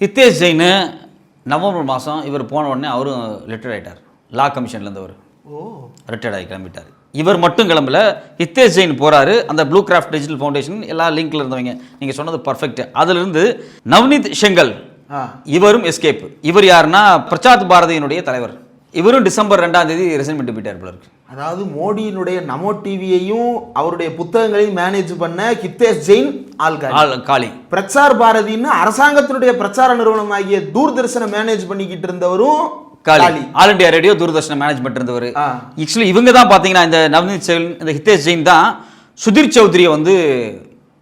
Hitesh Jain November மாதம் இவர் போன உடனே அவரும் ரிட்டையர்ட் ஆகிட்டார். லா கமிஷன்லேருந்து அவர் ரிட்டையர்ட் ஆகி கிளம்பிட்டார். இவர் மட்டும் கிளம்பல, ஹிதேஷ் ஜெயின் போகிறாரு. அந்த ப்ளூ கிராஃப்ட் டிஜிட்டல் ஃபவுண்டேஷன் எல்லா லிங்க்ல இருந்தவங்க, நீங்கள் சொன்னது பர்ஃபெக்ட். அதிலிருந்து நவ்னீத் ஷெங்கல் இவரும் எஸ்கேப். இவர் யாருன்னா பிரசாத் பாரதியினுடைய தலைவர். இவரும் டிசம்பர் 2ஆம் தேதி ரிசைன் பண்ணிட்டு போயிட்டார் போல இருக்கு. அதாவது மோடியினுடைய நமோ டிவியையும் அவருடைய புத்தகங்களையும் மேனேஜ் பண்ண ஹிதேஷ் ஜெயின் காலி. பிரசார் பாரதின்னு அரசாங்கத்தினுடைய பிரச்சார நிறுவனம் ஆகிய தூர்தர்ஷனை மேனேஜ் பண்ணிக்கிட்டு இருந்தவரும் காலி. All India radio Doordarshan management இருந்தவர். ஆக்சுவலி இவங்க தான் பார்த்தீங்கன்னா இந்த நவ்னீத் ஷெங்கல், இந்த ஹிதேஷ் ஜெயின் தான் சுதீர் சௌத்ரியை வந்து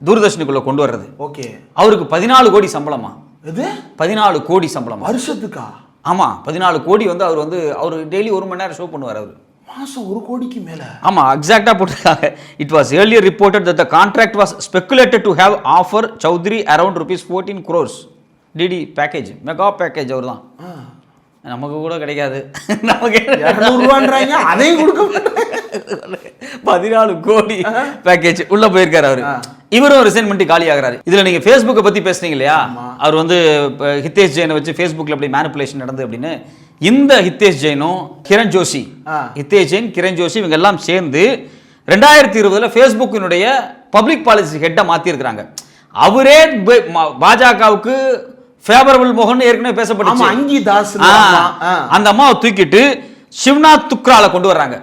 தூர்தர்ஷனுக்குள்ள கொண்டு வர்றது. ஓகே. அவருக்கு 14 கோடி சம்பளமா? இது 14 கோடி சம்பளம் வருஷத்துக்கா? ஆமா, 14 கோடி வந்து அவர் டெய்லி 1 மணி நேரம் ஷோ பண்ணுவார். அவர் மாசம் 1 கோடிக்கு மேல? ஆமா, எக்ஸாக்ட்டா போட்டுருக்காங்க. It was earlier reported that the contract was speculated to have offer Chowdhury around ₹14 crores DD package, mega package. அவர் தான் நமக்கு கூட கிடைக்காது, நமக்கு 200 ரூபான்றாங்க, அதையும் கொடுக்க மாட்டாங்க. 14 கோடி பேக்கேஜ் உள்ள போயிருக்காரு அவரு. இவரும் ரிசைன் பண்ணி காலி ஆகிறாரு. இதுல நீங்க ஃபேஸ்புக்கை பத்தி பேசுறீங்க இல்லையா, அவர் வந்து ஹிதேஷ் ஜெயினை வச்சு ஃபேஸ்புக்ல அப்படி மேனிபுலேஷன் நடந்து அப்படின்னு. இந்த ஹிதேஷ் ஜெயினும் கிரண் ஜோஷி, ஹிதேஷ் ஜெயின் கிரண் ஜோஷி இவங்க எல்லாம் சேர்ந்து 2020 ஃபேஸ்புக்கினுடைய பப்ளிக் பாலிசி ஹெட்டை மாத்தி இருக்கிறாங்க. அவரே பாஜகவுக்கு ஃபேவரபிள் மோகன் ஏற்கனவே பேசப்பட்டுச்சு. அந்த அம்மாவை தூக்கிட்டு சிவ்நாத் துக்ரால கொண்டு வர்றாங்க.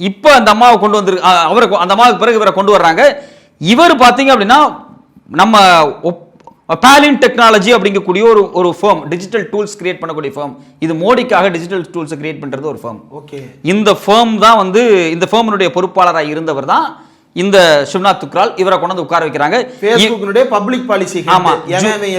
இப்போ அந்த அம்மாவை கொண்டு வந்து அவருக்கு, அந்த அம்மாவுக்கு பிறகு இவரை கொண்டு வர்றாங்க. இவர் பார்த்தீங்க அப்படின்னா நம்ம பாலின் டெக்னாலஜி அப்படிங்கக்கூடிய ஒரு ஃபேம், டிஜிட்டல் டூல்ஸ் கிரியேட் பண்ணக்கூடிய ஃபேம். இது மோடிக்காக டிஜிட்டல் டூல்ஸ் கிரியேட் பண்றது ஒரு ஃபேம். ஓகே. இந்த ஃபேம் தான் வந்து இந்த ஃபேமினுடைய பொறுப்பாளராக இருந்தவர் தான் இந்த சிவ்நாத் துக்ரால். இவரை கொண்டு வந்து உட்கார வைக்கிறாங்க. ஃபேஸ்புக்கினுடைய பப்ளிக் பாலிசி, ஆமா,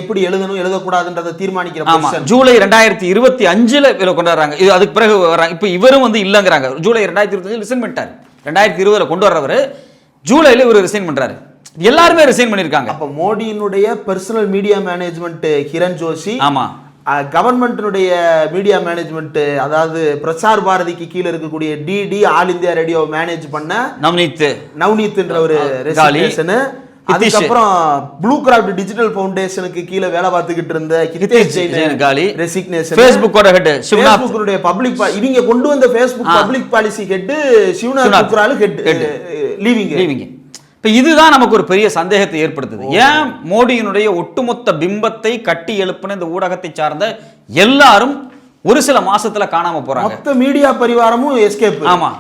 எப்படி எழுதணும் எழுதக்கூடாதுன்றதை தீர்மானிக்கிற. ஆமா, ஜூலை 2025 இவரை கொண்டு வர்றாங்க. இது அதுக்கு பிறகு வர்றாங்க. இப்போ இவரும் வந்து இல்லைங்கிறாங்க. ஜூலை 2025 ரிசைன் பண்ணிட்டார். 2020 கொண்டு வர்றவர் ஜூலைல இவர் ரிசைன் பண்றாரு. எல்லாருமே ரிசைன் பண்ணிருக்காங்க. அப்ப மோடியினுடைய personal media management Kiran Joshi, ஆமா, கவர்மெண்ட்டினுடைய மீடியா மேனேஜ்மெண்ட், அதாவது பிரசார் பாரதிக்கு கீழே இருக்கக்கூடிய DD all India radio manage பண்ண நவ்னீத்ன்ற ஒரு ரெசிக்னேஷன். அதுக்கப்புறம் ப்ளூ கிராஃப்ட் டிஜிட்டல் ஃபவுண்டேஷனுக்கு கீழே வேலை பார்த்துக்கிட்டு இருந்த ஹிதேஷ் ஜெயின் காலி ரெசிக்னேஷன். ஃபேஸ்புக்கோட ஹெட் ஃபேஸ்புக்கினுடைய பப்ளிக், இவங்க கொண்டு வந்த Facebook public policy head Shivnath Thukral head leaving. இப்போ இதுதான் நமக்கு ஒரு பெரிய சந்தேகத்தை ஏற்படுத்துது. ஏன் மோடியினுடைய ஒட்டுமொத்த பிம்பத்தை கட்டி எழுப்பின இந்த ஊடகத்தை சார்ந்த எல்லாரும் ஒரு சில மாசத்துல காணாம போறாங்க. மொத்த மீடியா பரிவாரமும் எஸ்கேப். ஆமா,